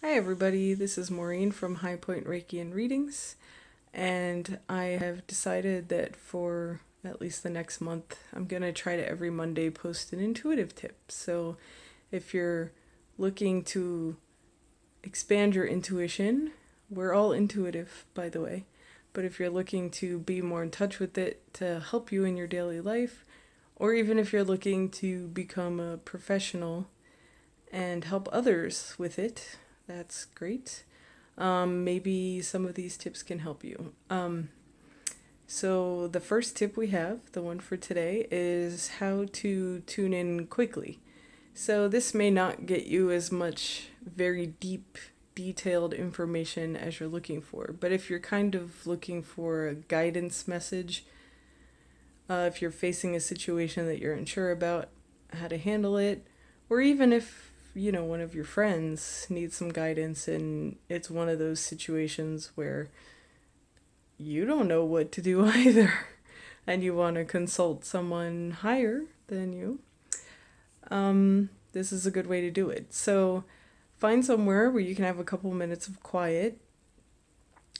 Hi, everybody. This is Maureen from High Point Reiki and Readings, and I have decided that for at least the next month, I'm going to try to every Monday post an intuitive tip. So, if you're looking to expand your intuition, we're all intuitive, by the way, but if you're looking to be more in touch with it to help you in your daily life, or even if you're looking to become a professional and help others with it, that's great. Maybe some of these tips can help you. So, the first tip we have, the one for today, is how to tune in quickly. So, this may not get you as much very deep, detailed information as you're looking for, but if you're kind of looking for a guidance message, if you're facing a situation that you're unsure about how to handle it, or even if one of your friends needs some guidance and it's one of those situations where you don't know what to do either and you want to consult someone higher than you, this is a good way to do it. So find somewhere where you can have a couple minutes of quiet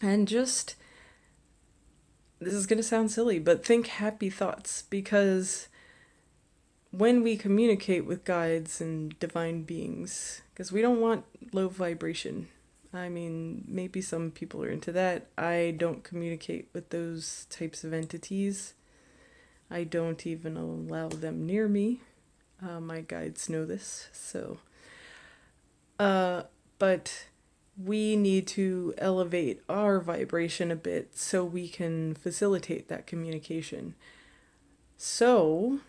and just, this is going to sound silly, but think happy thoughts, because when we communicate with guides and divine beings, because we don't want low vibration. I mean, maybe some people are into that. I don't communicate with those types of entities. I don't even allow them near me. My guides know this. But we need to elevate our vibration a bit so we can facilitate that communication. So,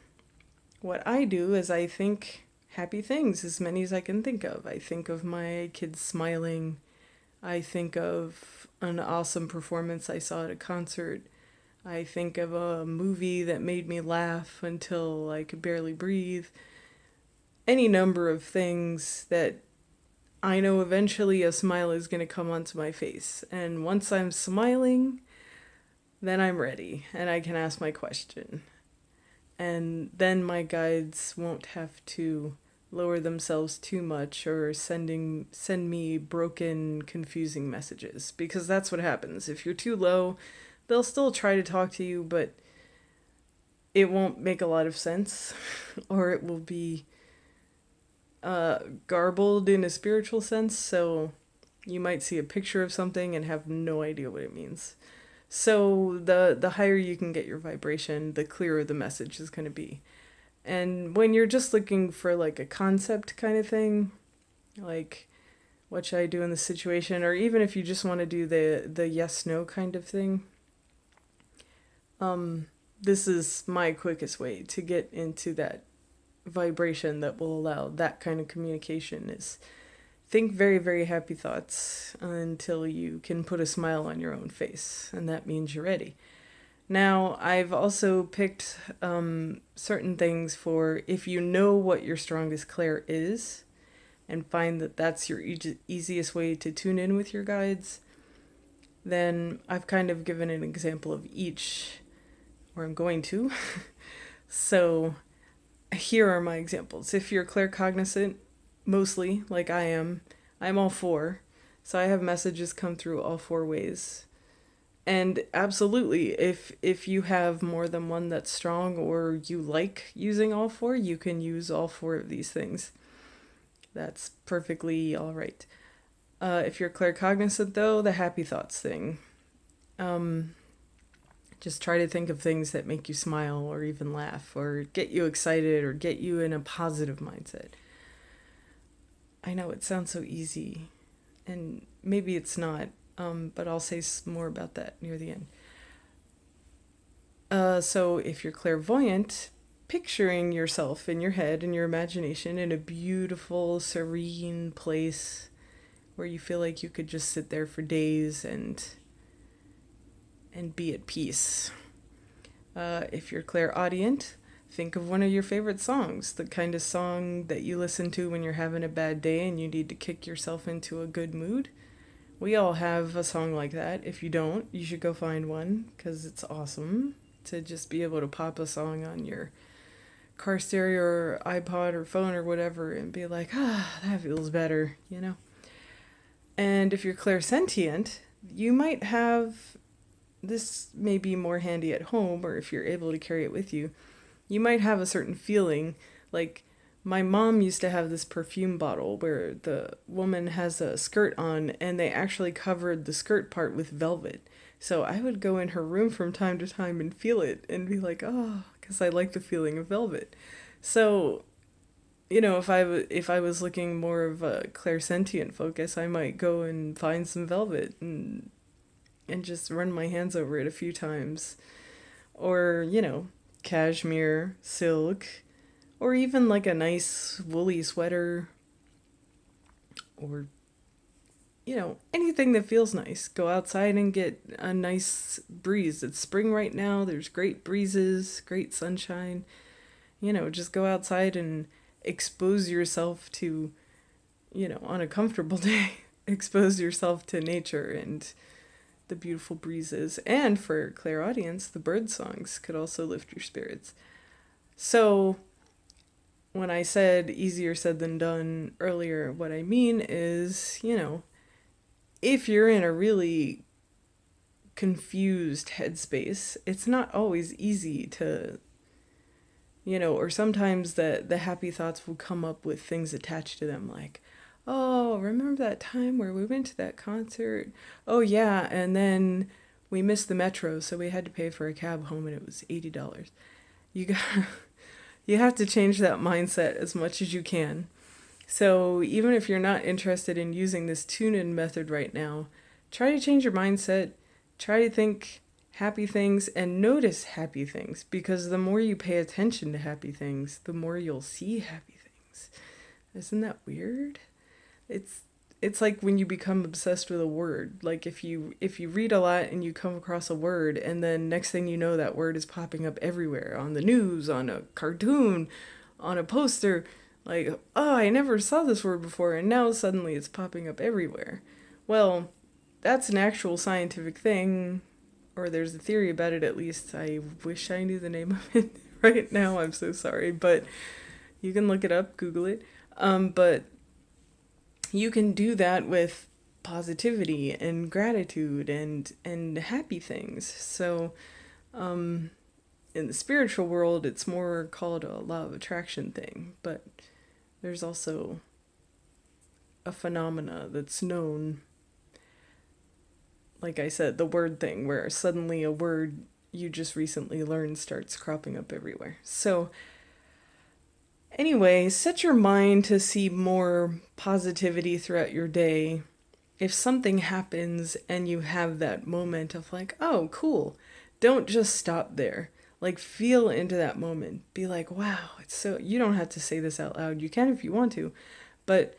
what I do is I think happy things, as many as I can think of. I think of my kids smiling. I think of an awesome performance I saw at a concert. I think of a movie that made me laugh until I could barely breathe. Any number of things that I know eventually a smile is going to come onto my face. And once I'm smiling, then I'm ready and I can ask my question. And then my guides won't have to lower themselves too much or send me broken, confusing messages, because that's what happens. If you're too low, they'll still try to talk to you, but it won't make a lot of sense or it will be garbled in a spiritual sense. So you might see a picture of something and have no idea what it means. So the higher you can get your vibration, the clearer the message is going to be. And when you're just looking for like a concept kind of thing, like what should I do in this situation, or even if you just want to do the yes no kind of thing, this is my quickest way to get into that vibration that will allow that kind of communication. Is think very, very happy thoughts until you can put a smile on your own face, and that means you're ready. Now, I've also picked certain things for if you know what your strongest clair is and find that that's your easiest way to tune in with your guides, then I've kind of given an example of each, or I'm going to. So, here are my examples. If you're claircognizant, mostly, like I am, I'm all four. So I have messages come through all four ways. And absolutely, if you have more than one that's strong or you like using all four, you can use all four of these things. That's perfectly all right. If you're claircognizant, though, the happy thoughts thing. Just try to think of things that make you smile or even laugh or get you excited or get you in a positive mindset. I know it sounds so easy, and maybe it's not, but I'll say more about that near the end. So if you're clairvoyant, picturing yourself in your head and your imagination in a beautiful, serene place where you feel like you could just sit there for days and be at peace. If you're clairaudient, think of one of your favorite songs, the kind of song that you listen to when you're having a bad day and you need to kick yourself into a good mood. We all have a song like that. If you don't, you should go find one, because it's awesome to just be able to pop a song on your car stereo or iPod or phone or whatever and be like, that feels better, you know? And if you're clairsentient, you might have, this may be more handy at home, or if you're able to carry it with you, you might have a certain feeling. Like, my mom used to have this perfume bottle where the woman has a skirt on and they actually covered the skirt part with velvet. So I would go in her room from time to time and feel it and be like, oh, because I like the feeling of velvet. So, if I was looking more of a clairsentient focus, I might go and find some velvet and just run my hands over it a few times. Or, cashmere, silk, or even like a nice woolly sweater, or, anything that feels nice. Go outside and get a nice breeze. It's spring right now, there's great breezes, great sunshine. Just go outside and expose yourself to, on a comfortable day, expose yourself to nature and the beautiful breezes. And for clairaudience, the bird songs could also lift your spirits. So, when I said easier said than done earlier, what I mean is, if you're in a really confused headspace, it's not always easy to, or sometimes the happy thoughts will come up with things attached to them, like, oh, remember that time where we went to that concert? Oh, yeah, and then we missed the metro, so we had to pay for a cab home, and it was $80. You got, you have to change that mindset as much as you can. So even if you're not interested in using this tune-in method right now, try to change your mindset. Try to think happy things and notice happy things, because the more you pay attention to happy things, the more you'll see happy things. Isn't that weird? It's like when you become obsessed with a word. Like if you read a lot and you come across a word, and then next thing you know that word is popping up everywhere, on the news, on a cartoon, on a poster, like, oh, I never saw this word before, and now suddenly it's popping up everywhere. Well, that's an actual scientific thing, or there's a theory about it at least. I wish I knew the name of it right now. I'm so sorry, but you can look it up, Google it. But you can do that with positivity and gratitude and happy things. So, in the spiritual world, it's more called a law of attraction thing, but there's also a phenomena that's known, like I said, the word thing, where suddenly a word you just recently learned starts cropping up everywhere. So, anyway, set your mind to see more positivity throughout your day. If something happens and you have that moment of like, oh, cool, don't just stop there. Like, feel into that moment. Be like, wow, it's so, you don't have to say this out loud. You can if you want to, but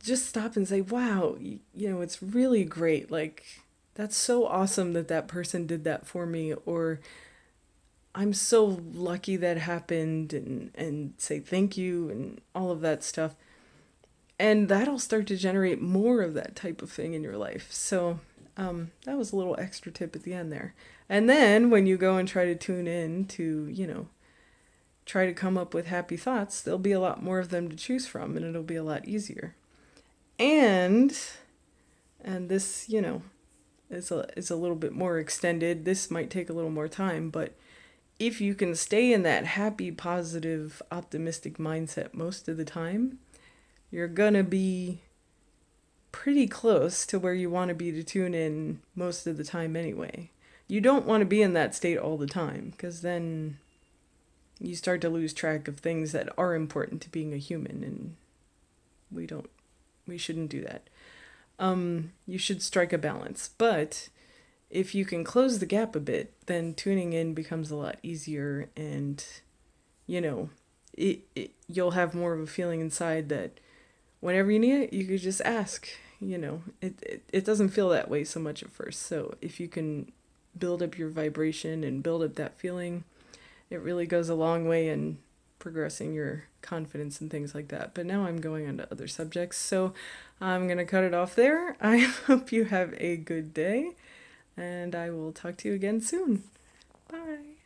just stop and say, wow, it's really great. Like, that's so awesome that that person did that for me. Or, I'm so lucky that happened, and say thank you and all of that stuff. And that'll start to generate more of that type of thing in your life. So that was a little extra tip at the end there. And then when you go and try to tune in to, try to come up with happy thoughts, there'll be a lot more of them to choose from, and it'll be a lot easier. And this, is a little bit more extended. This might take a little more time, but if you can stay in that happy, positive, optimistic mindset most of the time, you're gonna be pretty close to where you want to be to tune in most of the time anyway. You don't want to be in that state all the time, because then you start to lose track of things that are important to being a human, and we shouldn't do that. You should strike a balance, but if you can close the gap a bit, then tuning in becomes a lot easier, and you'll have more of a feeling inside that whenever you need it, you could just ask. It doesn't feel that way so much at first. So if you can build up your vibration and build up that feeling, it really goes a long way in progressing your confidence and things like that. But now I'm going on to other subjects, so I'm going to cut it off there. I hope you have a good day, and I will talk to you again soon. Bye.